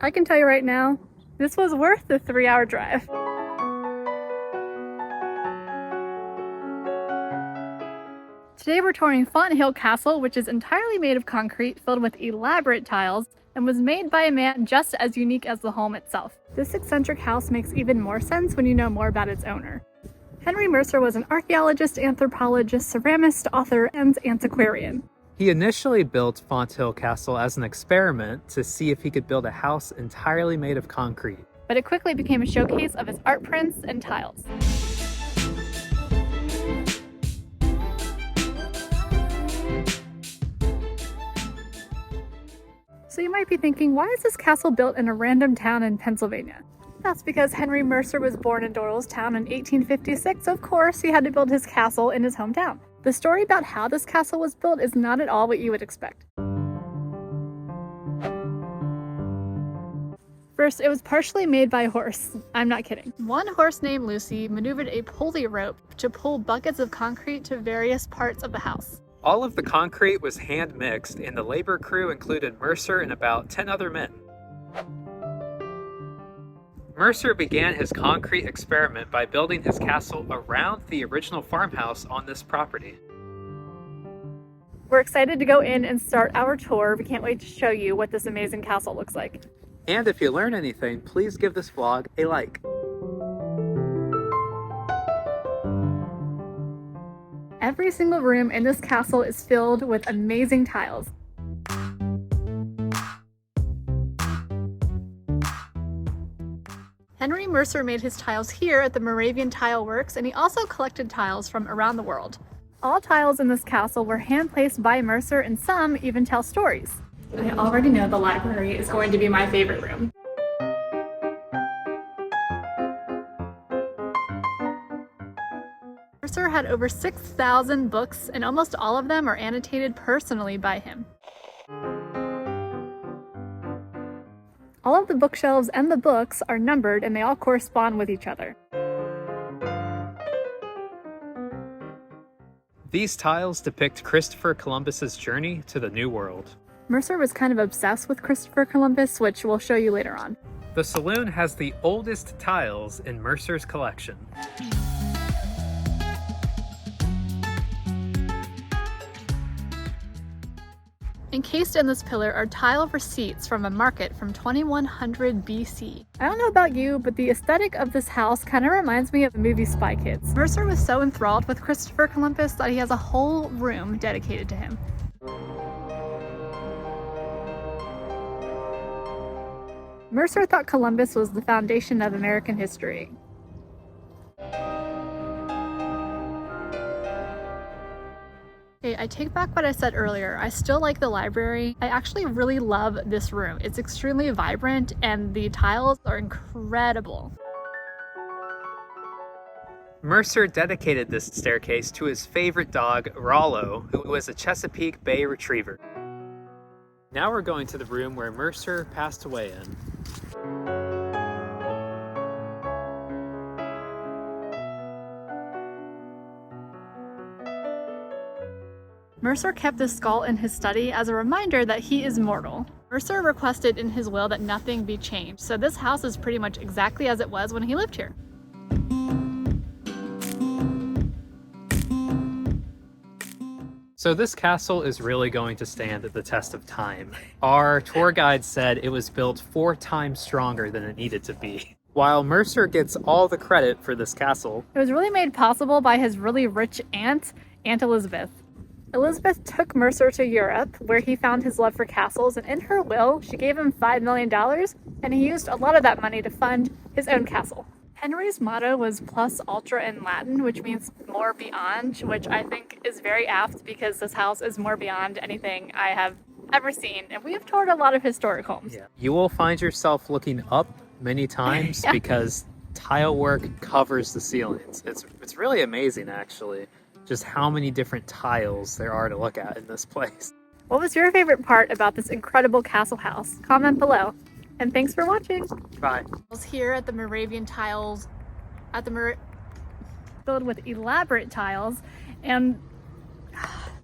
I can tell you right now, this was worth the 3-hour drive. Today we're touring Fonthill Castle, which is entirely made of concrete filled with elaborate tiles and was made by a man just as unique as the home itself. This eccentric house makes even more sense when you know more about its owner. Henry Mercer was an archaeologist, anthropologist, ceramist, author, and antiquarian. He initially built Fonthill Castle as an experiment to see if he could build a house entirely made of concrete. But it quickly became a showcase of his art prints and tiles. So you might be thinking, why is this castle built in a random town in Pennsylvania? That's because Henry Mercer was born in Doylestown in 1856. Of course, he had to build his castle in his hometown. The story about how this castle was built is not at all what you would expect. First, it was partially made by a horse. I'm not kidding. One horse named Lucy maneuvered a pulley rope to pull buckets of concrete to various parts of the house. All of the concrete was hand mixed, and the labor crew included Mercer and about 10 other men. Mercer began his concrete experiment by building his castle around the original farmhouse on this property. We're excited to go in and start our tour. We can't wait to show you what this amazing castle looks like. And if you learn anything, please give this vlog a like. Every single room in this castle is filled with amazing tiles. Henry Mercer made his tiles here at the Moravian Tile Works, and he also collected tiles from around the world. All tiles in this castle were hand-placed by Mercer, and some even tell stories. I already know the library is going to be my favorite room. Mercer had over 6,000 books, and almost all of them are annotated personally by him. All of the bookshelves and the books are numbered, and they all correspond with each other. These tiles depict Christopher Columbus's journey to the New World. Mercer was kind of obsessed with Christopher Columbus, which we'll show you later on. The saloon has the oldest tiles in Mercer's collection. Encased in this pillar are tile receipts from a market from 2100 BC. I don't know about you, but the aesthetic of this house kind of reminds me of the movie Spy Kids. Mercer was so enthralled with Christopher Columbus that he has a whole room dedicated to him. Mercer thought Columbus was the foundation of American history. Okay, I take back what I said earlier. I still like the library. I actually really love this room. It's extremely vibrant and the tiles are incredible. Mercer dedicated this staircase to his favorite dog, Rollo, who was a Chesapeake Bay Retriever. Now we're going to the room where Mercer passed away in. Mercer kept this skull in his study as a reminder that he is mortal. Mercer requested in his will that nothing be changed, so this house is pretty much exactly as it was when he lived here. So this castle is really going to stand the test of time. Our tour guide said it was built 4 times stronger than it needed to be. While Mercer gets all the credit for this castle, It was really made possible by his really rich aunt, Aunt Elizabeth. Elizabeth took Mercer to Europe, where he found his love for castles, and in her will, she gave him $5 million, and he used a lot of that money to fund his own castle. Henry's motto was plus ultra in Latin, which means more beyond, which I think is very apt because this house is more beyond anything I have ever seen, and we have toured a lot of historic homes. you will find yourself looking up many times because tile work covers the ceilings. It's really amazing, actually, just how many different tiles there are to look at in this place. What was your favorite part about this incredible castle house? Comment below. And thanks for watching. Bye. I was here at the Moravian tiles, filled with elaborate tiles, and